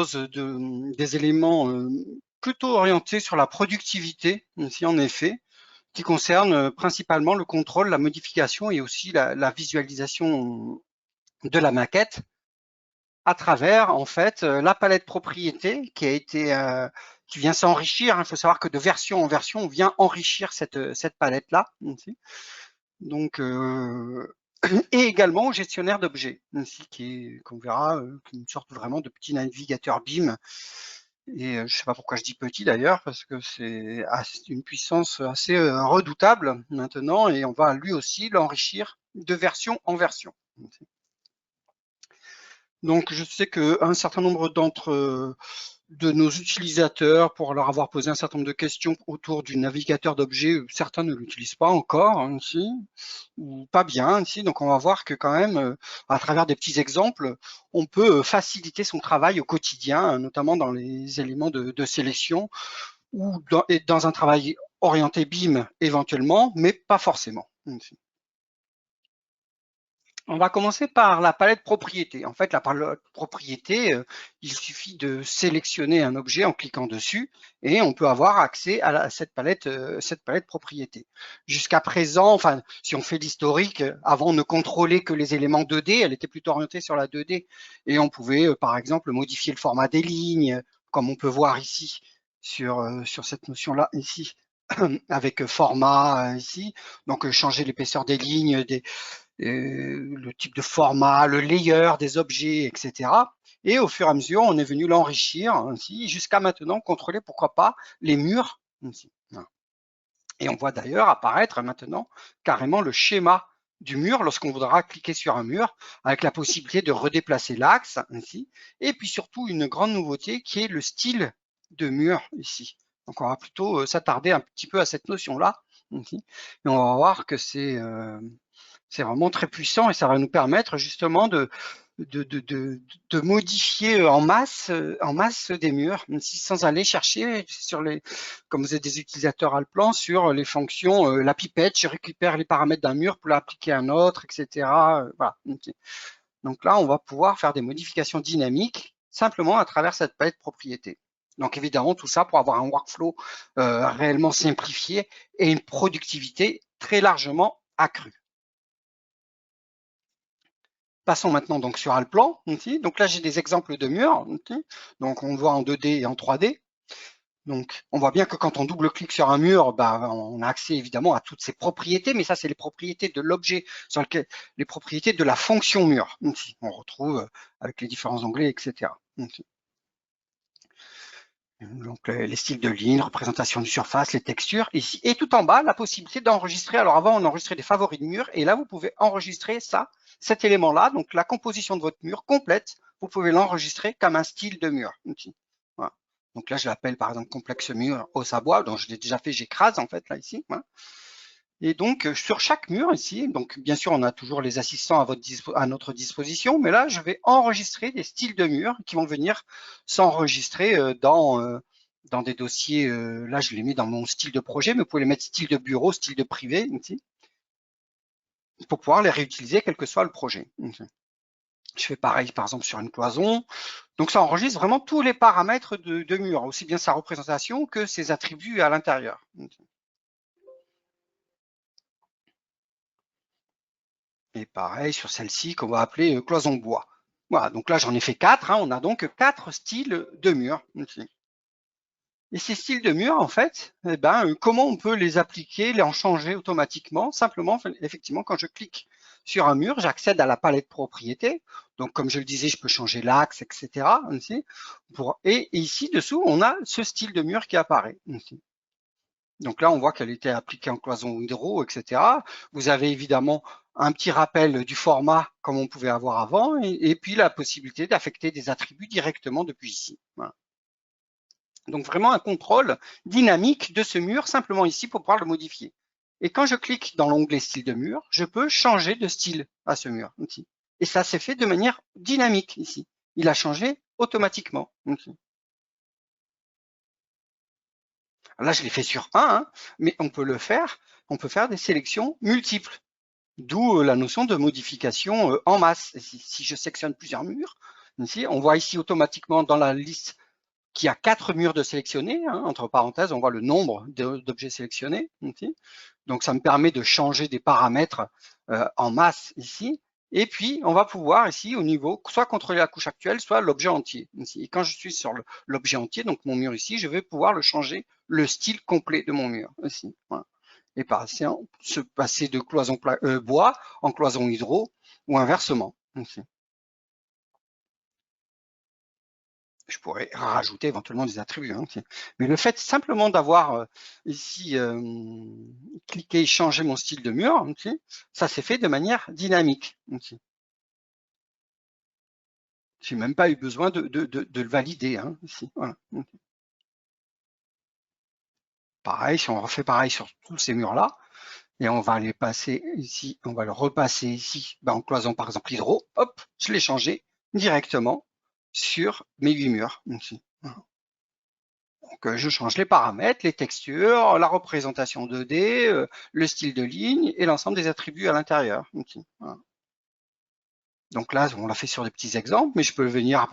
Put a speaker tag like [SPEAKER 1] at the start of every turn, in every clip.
[SPEAKER 1] des éléments plutôt orientés sur la productivité, ici en effet, qui concernent principalement le contrôle, la modification et aussi la visualisation de la maquette à travers en fait la palette propriété qui vient s'enrichir. Il faut savoir que de version en version, on vient enrichir cette palette-là. Donc, et également au gestionnaire d'objets, ainsi qu'on verra, une sorte vraiment de petit navigateur BIM. Et je ne sais pas pourquoi je dis petit d'ailleurs, parce que c'est une puissance assez redoutable maintenant, et on va lui aussi l'enrichir de version en version. Donc, je sais qu'un certain nombre de nos utilisateurs, pour leur avoir posé un certain nombre de questions autour du navigateur d'objets, certains ne l'utilisent pas encore ici, ou pas bien ici. Donc, on va voir que quand même, à travers des petits exemples, on peut faciliter son travail au quotidien, notamment dans les éléments de sélection ou dans un travail orienté BIM éventuellement, mais pas forcément. Ici. On va commencer par la palette propriété. En fait, la palette propriété, il suffit de sélectionner un objet en cliquant dessus et on peut avoir accès à cette palette propriété. Jusqu'à présent, enfin, si on fait l'historique, avant on ne contrôlait que les éléments 2D, elle était plutôt orientée sur la 2D et on pouvait, par exemple, modifier le format des lignes, comme on peut voir ici sur cette notion-là ici, avec format ici, donc changer l'épaisseur des lignes, le type de format, le layer des objets, etc. Et au fur et à mesure, on est venu l'enrichir ainsi, jusqu'à maintenant contrôler, pourquoi pas, les murs. Ainsi. Et on voit d'ailleurs apparaître maintenant carrément le schéma du mur lorsqu'on voudra cliquer sur un mur, avec la possibilité de redéplacer l'axe ainsi. Et puis surtout, une grande nouveauté qui est le style de mur ici. Donc on va plutôt s'attarder un petit peu à cette notion-là. Et on va voir que c'est vraiment très puissant et ça va nous permettre justement de modifier en masse des murs, sans aller chercher comme vous êtes des utilisateurs à le plan, sur les fonctions, la pipette, je récupère les paramètres d'un mur pour l'appliquer à un autre, etc. Voilà. Donc là, on va pouvoir faire des modifications dynamiques simplement à travers cette palette propriété. Donc évidemment, tout ça pour avoir un workflow réellement simplifié et une productivité très largement accrue. Passons maintenant donc sur Alplan. Donc là, j'ai des exemples de murs. Donc on le voit en 2D et en 3D. Donc on voit bien que quand on double-clique sur un mur, on a accès évidemment à toutes ses propriétés, mais ça, c'est les propriétés de l'objet, les propriétés de la fonction mur. On retrouve avec les différents onglets, etc. Donc les styles de ligne, représentation de surface, les textures ici. Et tout en bas, la possibilité d'enregistrer. Alors avant, on enregistrait des favoris de mur. Et là, vous pouvez enregistrer cet élément-là. Donc la composition de votre mur complète, vous pouvez l'enregistrer comme un style de mur. Voilà. Donc là, je l'appelle par exemple complexe mur hausse à bois. Donc je l'ai déjà fait, j'écrase en fait là ici. Voilà. Et donc, sur chaque mur ici, donc bien sûr, on a toujours les assistants à notre disposition, mais là, je vais enregistrer des styles de murs qui vont venir s'enregistrer dans des dossiers. Là, je les mets dans mon style de projet, mais vous pouvez les mettre style de bureau, style de privé, ici, pour pouvoir les réutiliser quel que soit le projet. Je fais pareil, par exemple, sur une cloison. Donc, ça enregistre vraiment tous les paramètres de mur, aussi bien sa représentation que ses attributs à l'intérieur. Et pareil sur celle-ci qu'on va appeler cloison bois. Voilà, donc là j'en ai fait 4, on a donc 4 styles de murs. Et ces styles de murs, en fait, comment on peut les appliquer, les en changer automatiquement? Simplement, effectivement, quand je clique sur un mur, j'accède à la palette propriété. Donc, comme je le disais, je peux changer l'axe, etc. Et ici, dessous, on a ce style de mur qui apparaît. Donc là, on voit qu'elle était appliquée en cloison Windrow, etc. Vous avez évidemment un petit rappel du format comme on pouvait avoir avant, et puis la possibilité d'affecter des attributs directement depuis ici. Voilà. Donc vraiment un contrôle dynamique de ce mur, simplement ici pour pouvoir le modifier. Et quand je clique dans l'onglet style de mur, je peux changer de style à ce mur. Ici. Et ça s'est fait de manière dynamique ici. Il a changé automatiquement. Ici. Là, je l'ai fait sur un, mais on peut faire des sélections multiples. D'où la notion de modification en masse. Si je sectionne plusieurs murs, Ici, on voit ici automatiquement dans la liste qu'il y a 4 murs de sélectionnés. Hein, entre parenthèses, on voit le nombre d'objets sélectionnés. Ici. Donc, ça me permet de changer des paramètres en masse ici. Et puis, on va pouvoir ici, au niveau, soit contrôler la couche actuelle, soit l'objet entier. Ici. Et quand je suis sur l'objet entier, donc mon mur ici, je vais pouvoir le changer, le style complet de mon mur ici. Voilà. Et se passer de cloison bois en cloison hydro ou inversement. Ici. Je pourrais rajouter éventuellement des attributs. Hein. Mais le fait simplement d'avoir ici cliqué et changé mon style de mur, ça s'est fait de manière dynamique. J'ai même pas eu besoin de le valider. Hein, ici. Voilà. Pareil, si on refait pareil sur tous ces murs-là, et on va les passer ici, on va le repasser ici, en cloison par exemple hydro, hop, je l'ai changé directement sur mes 8 murs. Ici. Voilà. Donc, je change les paramètres, les textures, la représentation 2D, le style de ligne et l'ensemble des attributs à l'intérieur. Voilà. Donc là, on l'a fait sur des petits exemples, mais je peux venir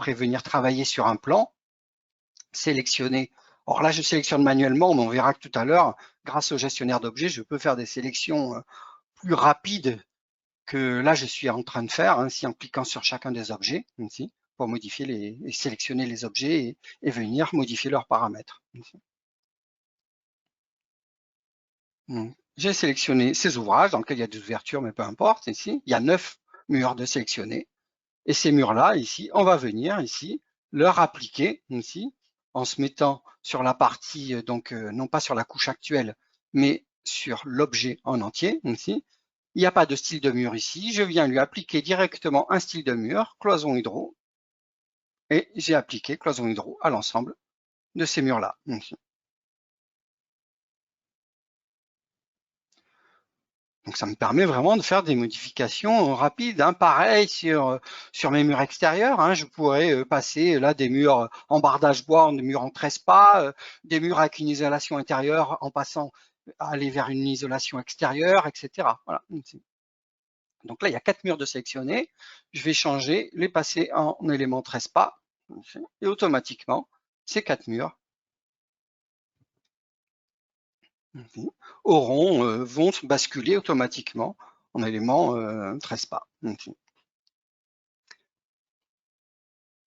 [SPEAKER 1] travailler sur un plan, sélectionner. Or là, je sélectionne manuellement, mais on verra que tout à l'heure, grâce au gestionnaire d'objets, je peux faire des sélections plus rapides que là, je suis en train de faire, ainsi en cliquant sur chacun des objets, ici, pour modifier et sélectionner les objets et venir modifier leurs paramètres. Ici. J'ai sélectionné ces ouvrages dans lesquels il y a des ouvertures, mais peu importe. Ici, il y a 9 murs de sélectionnés. Et ces murs-là, ici, on va venir ici leur appliquer ici en se mettant sur la partie, donc non pas sur la couche actuelle, mais sur l'objet en entier. Ici, il n'y a pas de style de mur ici. Je viens lui appliquer directement un style de mur, cloison hydro, et j'ai appliqué cloison hydro à l'ensemble de ces murs-là. Donc ça me permet vraiment de faire des modifications rapides. Hein. Pareil sur mes murs extérieurs, hein, je pourrais passer là des murs en bardage bois, des murs en trespas, des murs avec une isolation intérieure en passant à aller vers une isolation extérieure, etc. Voilà. Donc là, il y a 4 murs de sélectionnés. Je vais changer, les passer en élément trespas et automatiquement, ces 4 murs vont basculer automatiquement en élément trespas.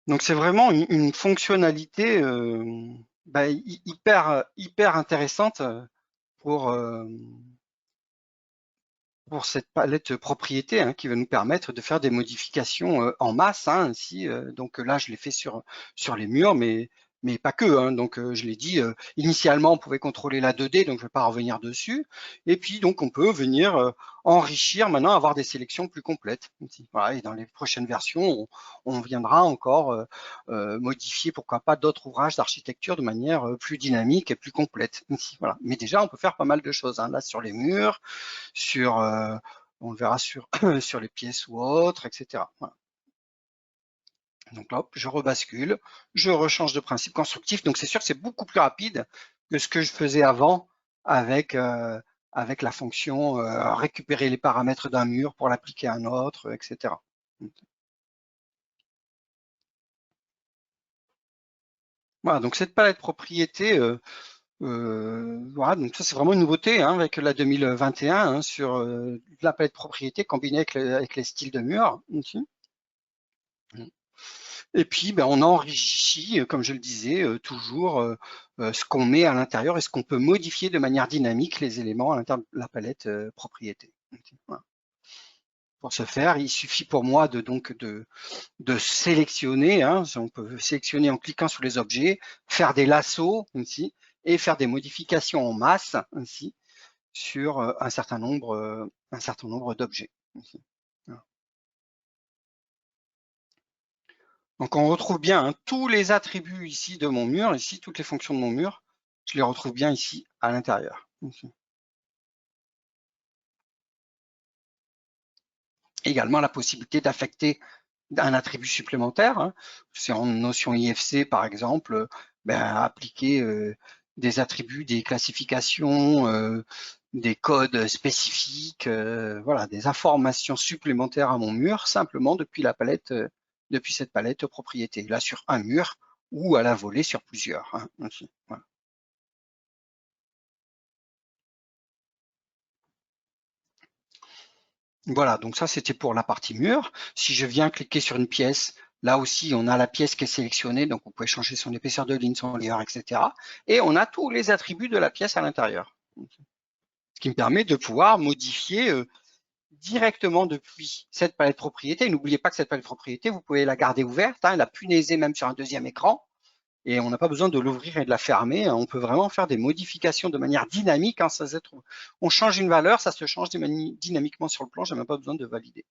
[SPEAKER 1] Donc c'est vraiment une fonctionnalité hyper intéressante pour cette palette propriété hein, qui va nous permettre de faire des modifications en masse. Hein, ainsi, donc là, je l'ai fait sur les murs, mais pas que. Hein, donc, je l'ai dit, initialement, on pouvait contrôler la 2D, donc je ne vais pas revenir dessus. Et puis, donc, on peut venir enrichir maintenant, avoir des sélections plus complètes. Voilà, et dans les prochaines versions, on viendra encore modifier, pourquoi pas, d'autres ouvrages d'architecture de manière plus dynamique et plus complète. Voilà. Mais déjà, on peut faire pas mal de choses. Hein, là, sur les murs, sur, on le verra sur, sur les pièces ou autres, etc. Voilà. Donc là, je rebascule, je rechange de principe constructif. Donc c'est sûr que c'est beaucoup plus rapide que ce que je faisais avant avec, avec la fonction récupérer les paramètres d'un mur pour l'appliquer à un autre, etc. Voilà, donc cette palette propriété, voilà, donc ça c'est vraiment une nouveauté hein, avec la 2021 hein, sur la palette propriété combinée avec les styles de mur. Ici. Et puis, on enrichit, comme je le disais, toujours ce qu'on met à l'intérieur et ce qu'on peut modifier de manière dynamique les éléments à l'intérieur de la palette propriété. Voilà. Pour ce faire, il suffit pour moi de sélectionner. Hein, on peut sélectionner en cliquant sur les objets, faire des lassos ici et faire des modifications en masse ainsi sur un certain nombre d'objets. Voilà. Donc on retrouve bien hein, tous les attributs ici de mon mur, ici toutes les fonctions de mon mur, je les retrouve bien ici à l'intérieur. Également la possibilité d'affecter un attribut supplémentaire. Hein. C'est en notion IFC par exemple, appliquer des attributs, des classifications, des codes spécifiques, voilà, des informations supplémentaires à mon mur simplement depuis la palette depuis cette palette propriété, là sur un mur ou à la volée sur plusieurs. Hein, aussi, voilà. Voilà, donc ça c'était pour la partie mur. Si je viens cliquer sur une pièce, là aussi on a la pièce qui est sélectionnée, donc vous pouvez changer son épaisseur de ligne, son layer, etc. Et on a tous les attributs de la pièce à l'intérieur. Ce qui me permet de pouvoir modifier directement depuis cette palette propriété. N'oubliez pas que cette palette propriété, vous pouvez la garder ouverte, hein, la punaiser même sur un deuxième écran. Et on n'a pas besoin de l'ouvrir et de la fermer. On peut vraiment faire des modifications de manière dynamique. Hein, on change une valeur, ça se change dynamiquement sur le plan. J'ai même pas besoin de valider.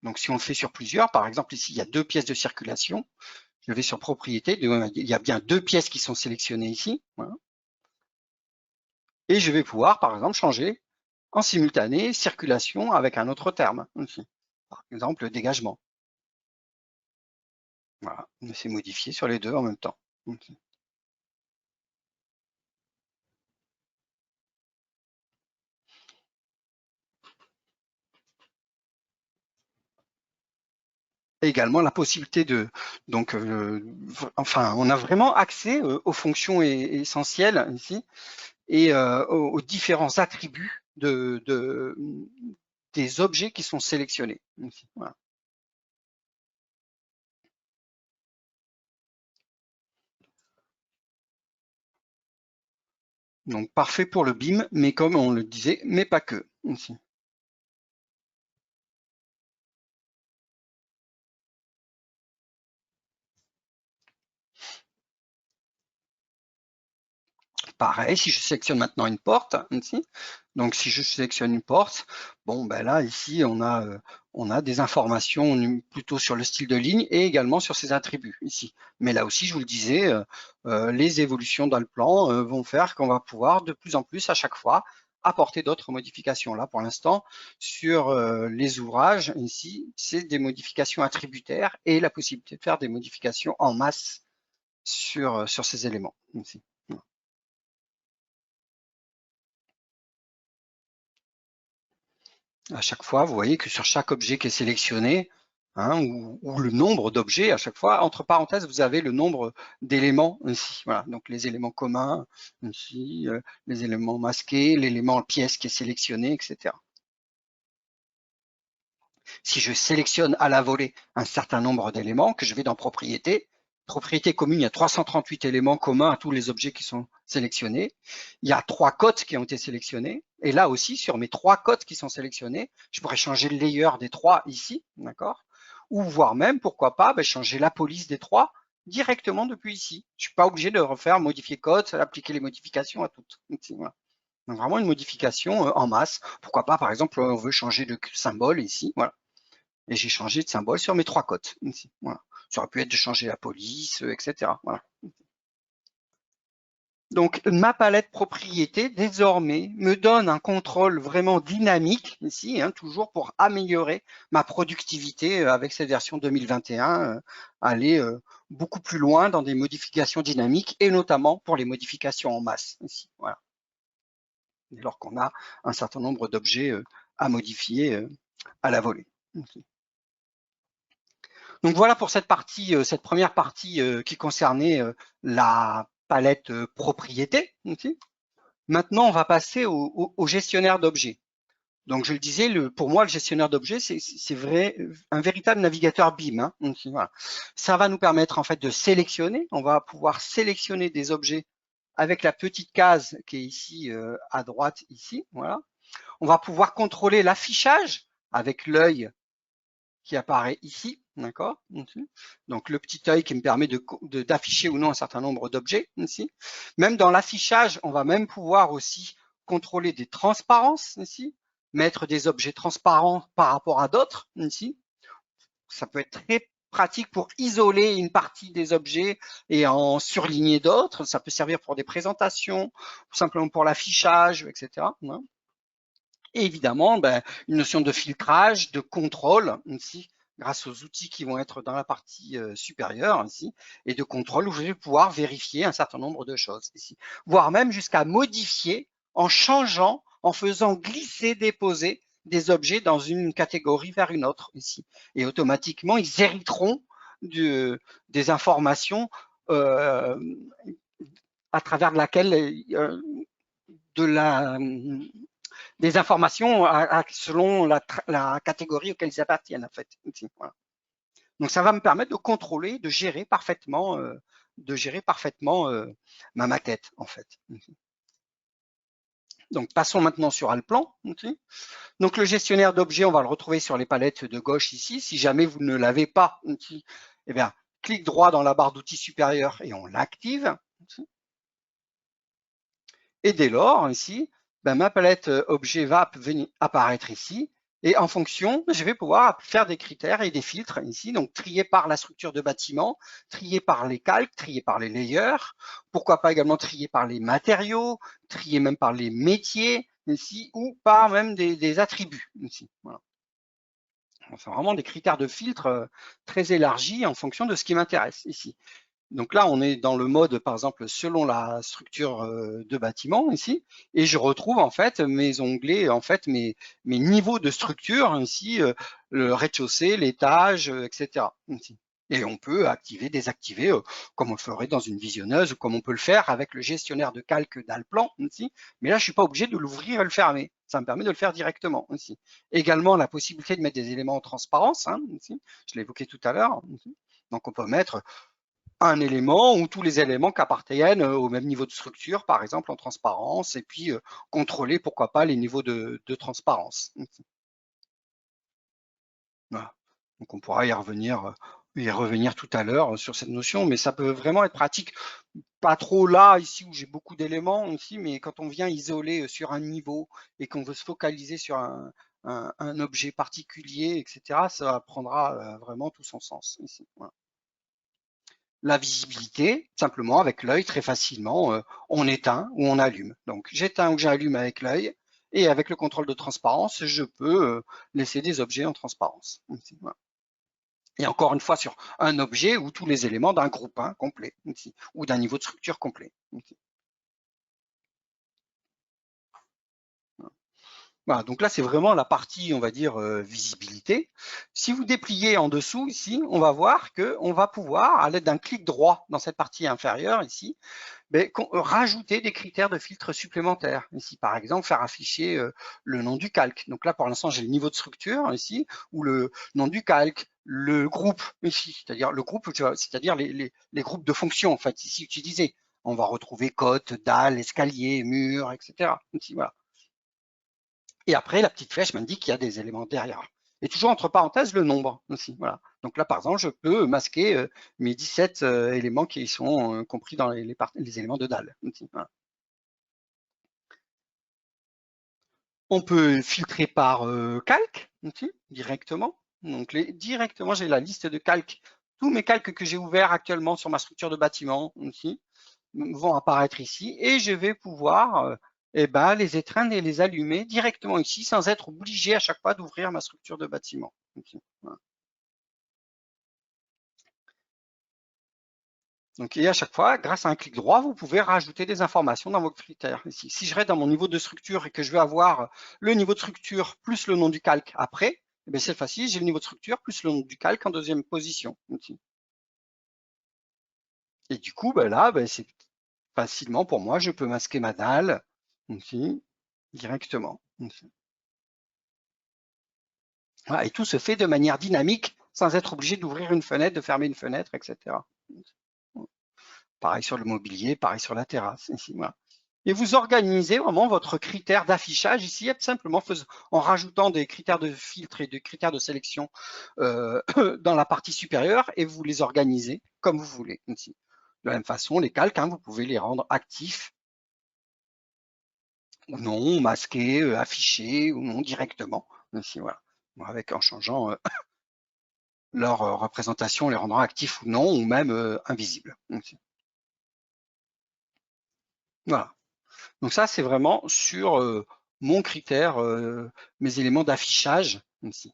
[SPEAKER 1] Donc, si on le fait sur plusieurs, par exemple, ici, il y a 2 pièces de circulation. Je vais sur propriété. Il y a bien 2 pièces qui sont sélectionnées ici. Voilà. Et je vais pouvoir, par exemple, changer en simultané circulation avec un autre terme. Ici. Par exemple, le dégagement. Voilà, c'est modifié sur les deux en même temps. Également la possibilité de, donc, enfin, on a vraiment accès aux fonctions essentielles ici et aux différents attributs des objets qui sont sélectionnés. Ici, voilà. Donc parfait pour le BIM, mais comme on le disait, mais pas que. Ici. Pareil, si je sélectionne maintenant une porte, ici, donc si je sélectionne une porte, bon ben là ici on a des informations plutôt sur le style de ligne et également sur ses attributs ici. Mais là aussi, je vous le disais, les évolutions dans le plan vont faire qu'on va pouvoir de plus en plus à chaque fois apporter d'autres modifications. Là pour l'instant, sur les ouvrages ici, c'est des modifications attributaires et la possibilité de faire des modifications en masse sur ces éléments ici. À chaque fois, vous voyez que sur chaque objet qui est sélectionné, hein, ou le nombre d'objets, à chaque fois, entre parenthèses, vous avez le nombre d'éléments ici. Voilà, donc les éléments communs ici, les éléments masqués, l'élément pièce qui est sélectionné, etc. Si je sélectionne à la volée un certain nombre d'éléments, que je vais dans propriété commune, il y a 338 éléments communs à tous les objets qui sont sélectionnés. Il y a 3 cotes qui ont été sélectionnées. Et là aussi, sur mes 3 cotes qui sont sélectionnées, je pourrais changer le layer des 3 ici, d'accord? Ou voire même, pourquoi pas, changer la police des 3 directement depuis ici. Je suis pas obligé de refaire modifier cote, appliquer les modifications à toutes. Voilà. Donc vraiment une modification en masse. Pourquoi pas, par exemple, on veut changer de symbole ici, voilà. Et j'ai changé de symbole sur mes 3 cotes. Ici, voilà. Ça aurait pu être de changer la police, etc. Voilà. Donc, ma palette propriété, désormais, me donne un contrôle vraiment dynamique, ici, hein, toujours pour améliorer ma productivité avec cette version 2021, aller beaucoup plus loin dans des modifications dynamiques et notamment pour les modifications en masse, ici. Voilà. Dès lors qu'on a un certain nombre d'objets à modifier à la volée. Okay. Donc voilà pour cette partie, cette première partie qui concernait la palette propriété. Okay. Maintenant, on va passer au gestionnaire d'objets. Donc je le disais, pour moi, le gestionnaire d'objets, c'est un véritable navigateur BIM. Hein. Donc, voilà. Ça va nous permettre en fait de sélectionner. On va pouvoir sélectionner des objets avec la petite case qui est ici à droite, ici. Voilà. On va pouvoir contrôler l'affichage avec l'œil qui apparaît ici, d'accord? Donc le petit œil qui me permet d'afficher ou non un certain nombre d'objets ici. Même dans l'affichage, on va même pouvoir aussi contrôler des transparences ici, mettre des objets transparents par rapport à d'autres ici. Ça peut être très pratique pour isoler une partie des objets et en surligner d'autres. Ça peut servir pour des présentations, simplement pour l'affichage, etc. Et évidemment, une notion de filtrage, de contrôle ici, grâce aux outils qui vont être dans la partie supérieure ici, et de contrôle où je vais pouvoir vérifier un certain nombre de choses ici, voire même jusqu'à modifier en changeant, en faisant glisser, déposer des objets dans une catégorie vers une autre ici. Et automatiquement, ils hériteront des informations à travers laquelle des informations selon la catégorie auquel ils appartiennent en fait. Voilà. Donc ça va me permettre de contrôler, de gérer parfaitement ma maquette en fait. Donc passons maintenant sur Alplan. Donc le gestionnaire d'objets, on va le retrouver sur les palettes de gauche ici. Si jamais vous ne l'avez pas, eh bien, clic droit dans la barre d'outils supérieure et on l'active. Et dès lors, ici, ben, ma palette objet va venir apparaître ici. Et en fonction, je vais pouvoir faire des critères et des filtres ici, donc trier par la structure de bâtiment, trier par les calques, trier par les layers, pourquoi pas également trier par les matériaux, trier même par les métiers ici, ou par même des attributs ici. Voilà. C'est vraiment des critères de filtre très élargis en fonction de ce qui m'intéresse ici. Donc là, on est dans le mode, par exemple, selon la structure de bâtiment ici, et je retrouve en fait mes onglets, en fait mes niveaux de structure ici, le rez-de-chaussée, l'étage, etc. Ici. Et on peut activer, désactiver, comme on le ferait dans une visionneuse ou comme on peut le faire avec le gestionnaire de calque d'Alplan ici. Mais là, je suis pas obligé de l'ouvrir et le fermer. Ça me permet de le faire directement ici. Également, la possibilité de mettre des éléments en transparence ici. Je l'ai évoqué tout à l'heure. Donc, on peut mettre un élément ou tous les éléments qui appartiennent au même niveau de structure, par exemple en transparence, et puis contrôler, pourquoi pas, les niveaux de transparence. Voilà. Donc on pourra y revenir tout à l'heure sur cette notion, mais ça peut vraiment être pratique, pas trop là, ici où j'ai beaucoup d'éléments ici, mais quand on vient isoler sur un niveau et qu'on veut se focaliser sur un objet particulier, etc., ça prendra vraiment tout son sens ici. Voilà. La visibilité, simplement avec l'œil, très facilement, on éteint ou on allume. Donc j'éteins ou j'allume avec l'œil, et avec le contrôle de transparence, je peux laisser des objets en transparence. Voilà. Et encore une fois, sur un objet ou tous les éléments d'un groupe complet, ou d'un niveau de structure complet. Voilà, donc là, c'est vraiment la partie, on va dire, visibilité. Si vous dépliez en dessous ici, on va voir qu'on va pouvoir, à l'aide d'un clic droit dans cette partie inférieure ici, rajouter des critères de filtre supplémentaires. Ici, par exemple, faire afficher le nom du calque. Donc là, pour l'instant, j'ai le niveau de structure ici, ou le nom du calque, le groupe ici, c'est-à-dire le groupe, c'est-à-dire les groupes de fonctions en fait ici utilisés. On va retrouver côte, dalle, escalier, mur, etc. Ici, voilà. Et après, la petite flèche m'indique qu'il y a des éléments derrière. Et toujours entre parenthèses, le nombre aussi. Voilà. Donc là, par exemple, je peux masquer mes 17 éléments qui sont compris dans les éléments de dalle. Voilà. On peut filtrer par calque directement. Donc directement, j'ai la liste de calques. Tous mes calques que j'ai ouverts actuellement sur ma structure de bâtiment vont apparaître ici, et je vais pouvoir les étreindre et les allumer directement ici sans être obligé à chaque fois d'ouvrir ma structure de bâtiment. Voilà. Donc, et à chaque fois, grâce à un clic droit, vous pouvez rajouter des informations dans vos critères. Ici, si je reste dans mon niveau de structure et que je veux avoir le niveau de structure plus le nom du calque après, c'est facile, j'ai le niveau de structure plus le nom du calque en deuxième position. Et du coup, là, c'est facilement pour moi, je peux masquer ma dalle directement. Voilà, et tout se fait de manière dynamique sans être obligé d'ouvrir une fenêtre, de fermer une fenêtre, etc. Pareil sur le mobilier, pareil sur la terrasse. Ici, voilà. Et vous organisez vraiment votre critère d'affichage ici, simplement en rajoutant des critères de filtre et des critères de sélection dans la partie supérieure, et vous les organisez comme vous voulez. Ici. De la même façon, les calques, vous pouvez les rendre actifs ou non, masqués, affichés ou non directement. Ici, voilà. En changeant leur représentation, les rendant actifs ou non, ou même invisibles. Voilà. Donc ça, c'est vraiment sur mon critère, mes éléments d'affichage ici,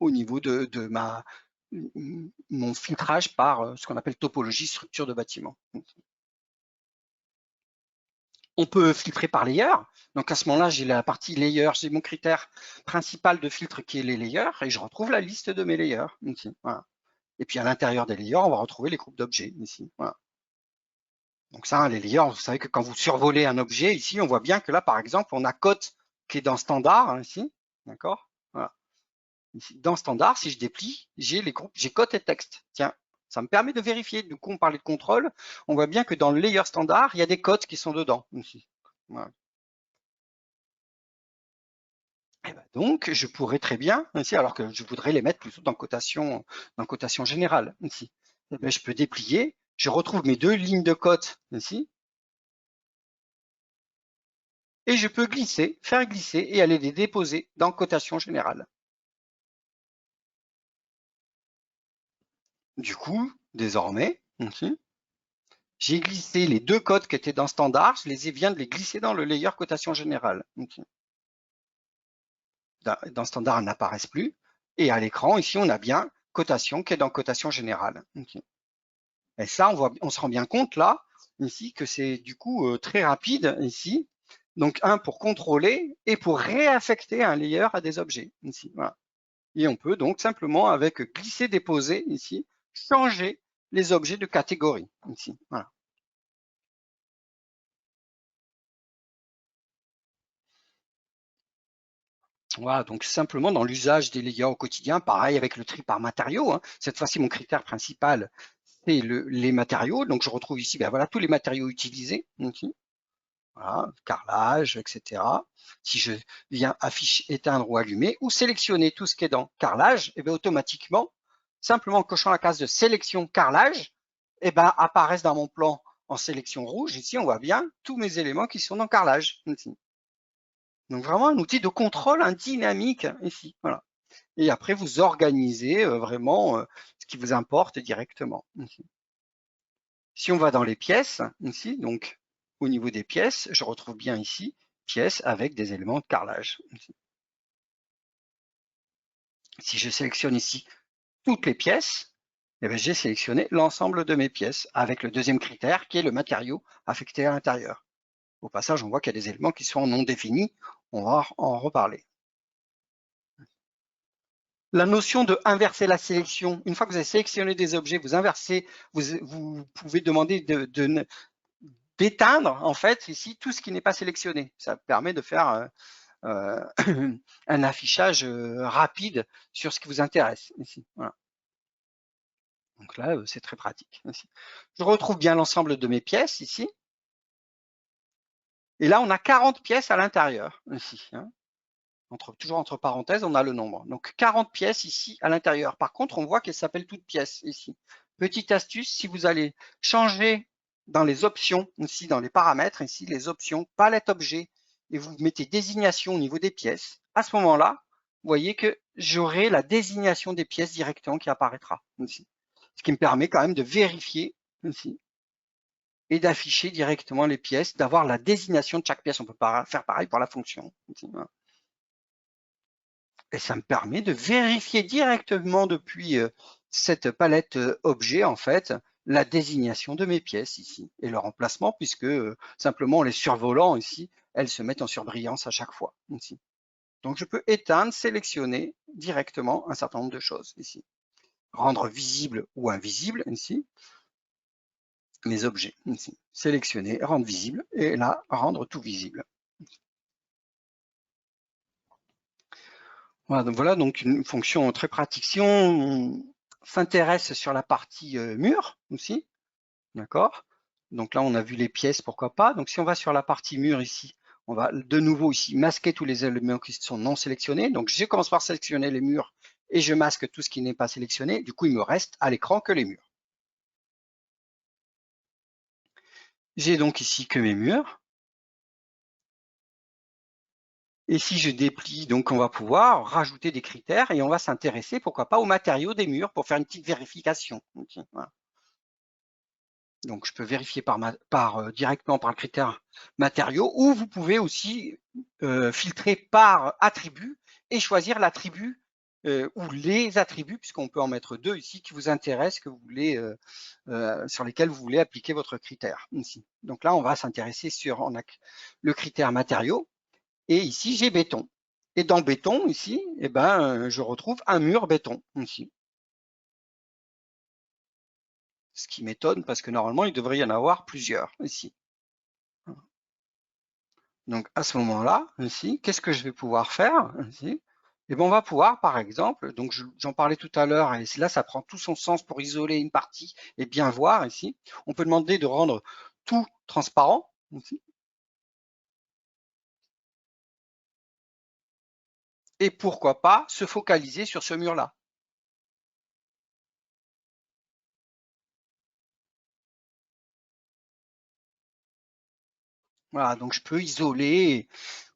[SPEAKER 1] au niveau de mon filtrage par ce qu'on appelle topologie structure de bâtiment. On peut filtrer par layer. Donc à ce moment-là, j'ai la partie layer, j'ai mon critère principal de filtre qui est les layers et je retrouve la liste de mes layers ici. Voilà. Et puis à l'intérieur des layers, on va retrouver les groupes d'objets ici. Voilà. Donc ça, les layers, vous savez que quand vous survolez un objet ici, on voit bien que là, par exemple, on a cote qui est dans standard hein, ici, d'accord. Voilà. Ici, dans standard, si je déplie, j'ai les groupes, j'ai cote et texte. Tiens, ça me permet de vérifier. Du coup, on parlait de contrôle. On voit bien que dans le layer standard, il y a des cotes qui sont dedans ici. Voilà. Et ben donc, je pourrais très bien ici, alors que je voudrais les mettre plutôt dans cotation générale ici. Et ben, je peux déplier. Je retrouve mes deux lignes de cote ici. Et je peux glisser, faire glisser et aller les déposer dans cotation générale. Du coup, désormais, j'ai glissé les deux codes qui étaient dans standard, je viens de les glisser dans le layer cotation générale. Dans standard, elles n'apparaissent plus. Et à l'écran, ici, on a bien cotation qui est dans cotation générale. Et ça, on se rend bien compte là, ici, que c'est du coup très rapide ici. Donc, pour contrôler et pour réaffecter un layer à des objets. Ici, voilà. Et on peut donc simplement, avec glisser, déposer ici, changer les objets de catégorie ici. Voilà. Voilà, donc simplement dans l'usage des layers au quotidien, pareil avec le tri par matériaux. Hein. Cette fois-ci, mon critère principal, c'est les matériaux. Donc je retrouve ici, ben voilà, tous les matériaux utilisés. Ici. Voilà, carrelage, etc. Si je viens afficher, éteindre ou allumer, ou sélectionner tout ce qui est dans carrelage, et bien automatiquement, simplement en cochant la case de sélection carrelage, et ben apparaissent dans mon plan en sélection rouge. Ici, on voit bien tous mes éléments qui sont dans carrelage. Ici. Donc vraiment un outil de contrôle dynamique ici. Voilà. Et après, vous organisez vraiment ce qui vous importe directement. Ici. Si on va dans les pièces, ici, donc au niveau des pièces, je retrouve bien ici pièces avec des éléments de carrelage. Ici. Si je sélectionne ici toutes les pièces, eh bien, j'ai sélectionné l'ensemble de mes pièces avec le deuxième critère qui est le matériau affecté à l'intérieur. Au passage, on voit qu'il y a des éléments qui sont non définis. On va en reparler. La notion de inverser la sélection, une fois que vous avez sélectionné des objets, vous inversez, vous pouvez demander d'éteindre en fait ici tout ce qui n'est pas sélectionné. Ça permet de faire un affichage rapide sur ce qui vous intéresse ici. Voilà. Donc là, c'est très pratique. Ici. Je retrouve bien l'ensemble de mes pièces ici. Et là, on a 40 pièces à l'intérieur ici. Hein. Toujours entre parenthèses, on a le nombre. Donc 40 pièces ici à l'intérieur. Par contre, on voit qu'elles s'appellent toutes pièces ici. Petite astuce, si vous allez changer dans les options, ici dans les paramètres, ici les options, palette objet, et vous mettez désignation au niveau des pièces, à ce moment-là, vous voyez que j'aurai la désignation des pièces directement qui apparaîtra ici. Ce qui me permet quand même de vérifier ici et d'afficher directement les pièces, d'avoir la désignation de chaque pièce. On peut faire pareil pour la fonction. Ici, voilà. Et ça me permet de vérifier directement depuis cette palette objet, en fait, la désignation de mes pièces ici et leur emplacement, puisque simplement en les survolant ici, elles se mettent en surbrillance à chaque fois ici. Donc je peux éteindre, sélectionner directement un certain nombre de choses ici. Rendre visible ou invisible ici mes objets ici. Sélectionner, rendre visible et là, rendre tout visible. Voilà donc une fonction très pratique. Si on s'intéresse sur la partie mur aussi, d'accord? Donc là, on a vu les pièces, pourquoi pas. Donc si on va sur la partie mur ici, on va de nouveau ici masquer tous les éléments qui sont non sélectionnés. Donc je commence par sélectionner les murs et je masque tout ce qui n'est pas sélectionné. Du coup, il me reste à l'écran que les murs. J'ai donc ici que mes murs. Et si je déplie, donc on va pouvoir rajouter des critères et on va s'intéresser, pourquoi pas, aux matériaux des murs pour faire une petite vérification. Okay, voilà. Donc je peux vérifier directement par le critère matériaux ou vous pouvez aussi filtrer par attribut et choisir l'attribut ou les attributs, puisqu'on peut en mettre 2 ici, qui vous intéressent, que vous voulez, sur lesquels vous voulez appliquer votre critère ici. Donc là, on va s'intéresser sur le critère matériaux, et ici, j'ai béton. Et dans béton, ici, eh ben, je retrouve un mur béton ici. Ce qui m'étonne, parce que normalement, il devrait y en avoir plusieurs ici. Donc à ce moment-là, ici, qu'est-ce que je vais pouvoir faire ici? Et bien, on va pouvoir, par exemple, donc j'en parlais tout à l'heure, et là, ça prend tout son sens pour isoler une partie et bien voir ici. On peut demander de rendre tout transparent ici. Et pourquoi pas se focaliser sur ce mur-là. Voilà, donc je peux isoler.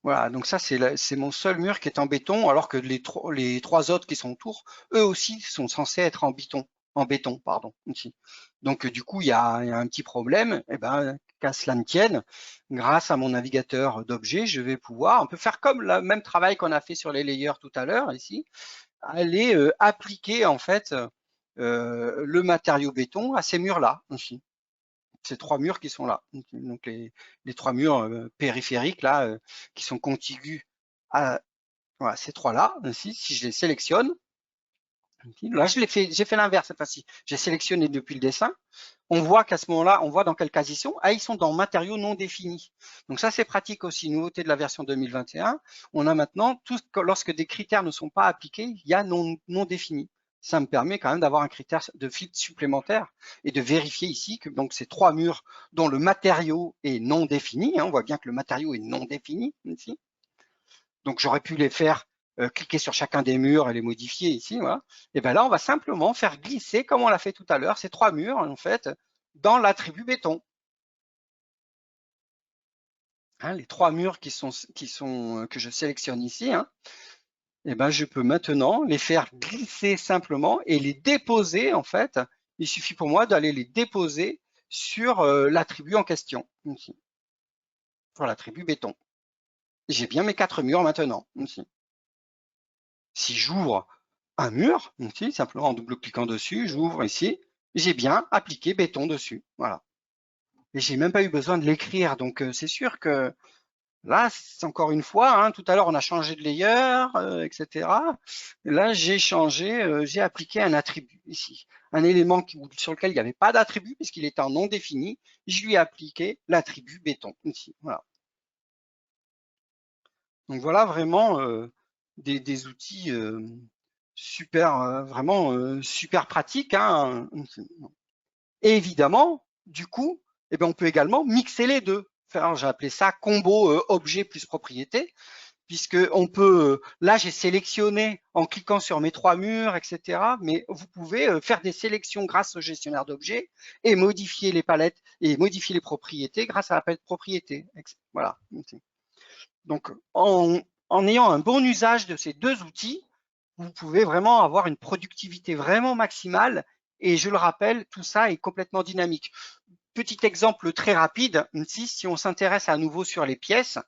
[SPEAKER 1] Voilà, donc ça, c'est mon seul mur qui est en béton, alors que les 3 autres qui sont autour, eux aussi sont censés être en béton, pardon, ici. Donc du coup, il y a un petit problème. Et ben, qu'à cela ne tienne, grâce à mon navigateur d'objets, je vais pouvoir, on peut faire comme le même travail qu'on a fait sur les layers tout à l'heure ici, aller appliquer en fait le matériau béton à ces murs-là aussi. Ces 3 murs qui sont là. Donc les 3 murs périphériques là, qui sont contigus à voilà, ces 3-là. Ainsi, si je les sélectionne, là j'ai fait l'inverse cette fois-ci. J'ai sélectionné depuis le dessin. On voit qu'à ce moment-là, on voit dans quel cas ils sont. Ah, ils sont dans matériaux non définis. Donc ça, c'est pratique aussi. Nouveauté de la version 2021. On a maintenant, lorsque des critères ne sont pas appliqués, il y a non défini. Ça me permet quand même d'avoir un critère de filtre supplémentaire et de vérifier ici que donc ces 3 murs dont le matériau est non défini, on voit bien que le matériau est non défini ici. Donc j'aurais pu les faire cliquer sur chacun des murs et les modifier ici, voilà. Et bien là, on va simplement faire glisser, comme on l'a fait tout à l'heure, ces 3 murs en fait dans l'attribut béton. Hein, les 3 murs que je sélectionne ici, hein, et ben je peux maintenant les faire glisser simplement et les déposer en fait. Il suffit pour moi d'aller les déposer sur l'attribut en question, ici, sur l'attribut béton. J'ai bien mes 4 murs maintenant, ici. Si j'ouvre un mur, ici, simplement en double-cliquant dessus, j'ouvre ici, j'ai bien appliqué béton dessus, voilà. Et j'ai même pas eu besoin de l'écrire, donc c'est sûr que là, c'est encore une fois, hein, tout à l'heure on a changé de layer, etc. Et là, j'ai appliqué un attribut ici, un élément sur lequel il n'y avait pas d'attribut puisqu'il était en non défini. Je lui ai appliqué l'attribut béton ici, voilà. Donc voilà vraiment des outils super, vraiment super pratiques, hein. Et évidemment, du coup, eh ben, on peut également mixer les deux. J'ai appelé ça combo objet plus propriété, puisque on peut, là j'ai sélectionné en cliquant sur mes 3 murs, etc. Mais vous pouvez faire des sélections grâce au gestionnaire d'objets et modifier les palettes et modifier les propriétés grâce à la palette propriété. Voilà. Donc en ayant un bon usage de ces deux outils, vous pouvez vraiment avoir une productivité vraiment maximale. Et je le rappelle, tout ça est complètement dynamique. Petit exemple très rapide, ici, si on s'intéresse à nouveau sur les pièces,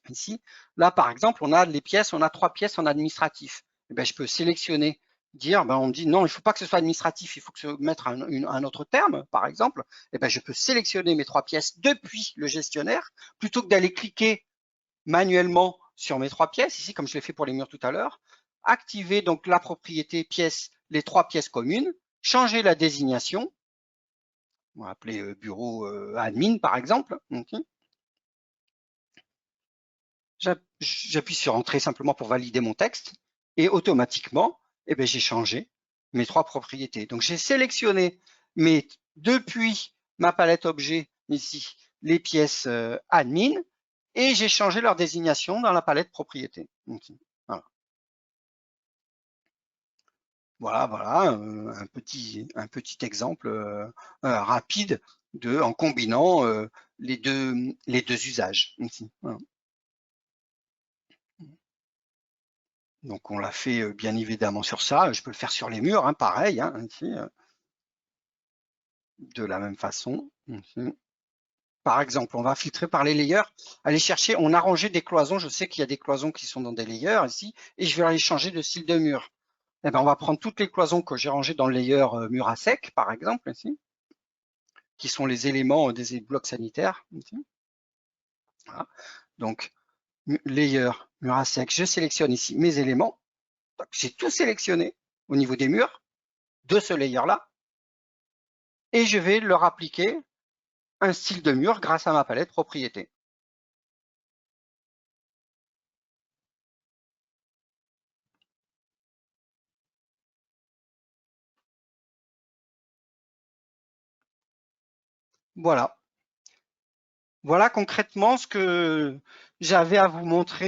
[SPEAKER 1] ici, là par exemple, on a les pièces, on a 3 pièces en administratif. Et ben, je peux sélectionner, dire, ben, on me dit non, il ne faut pas que ce soit administratif, il faut que mettre un autre terme, par exemple. Et ben, je peux sélectionner mes 3 pièces depuis le gestionnaire, plutôt que d'aller cliquer manuellement sur mes 3 pièces, ici comme je l'ai fait pour les murs tout à l'heure, activer donc la propriété pièce, les 3 pièces communes, changer la désignation, on va appeler bureau admin par exemple, okay. J'appuie sur entrée simplement pour valider mon texte et automatiquement, eh bien, j'ai changé mes 3 propriétés. Donc j'ai sélectionné depuis ma palette objet ici les pièces admin et j'ai changé leur désignation dans la palette propriété. Okay. Voilà. Voilà, un petit exemple rapide en combinant les deux usages ici. Voilà. Donc on l'a fait bien évidemment sur ça. Je peux le faire sur les murs, hein, pareil, hein, ici, de la même façon. Ici. Par exemple, on va filtrer par les layers, aller chercher, on a rangé des cloisons, je sais qu'il y a des cloisons qui sont dans des layers ici, et je vais aller changer de style de mur. Eh ben, on va prendre toutes les cloisons que j'ai rangées dans le layer mur à sec, par exemple, ici, qui sont les éléments des blocs sanitaires. Ici. Voilà. Donc, layer, mur à sec, je sélectionne ici mes éléments. J'ai tout sélectionné au niveau des murs de ce layer-là, et je vais leur appliquer un style de mur grâce à ma palette propriété. Voilà. Voilà concrètement ce que j'avais à vous montrer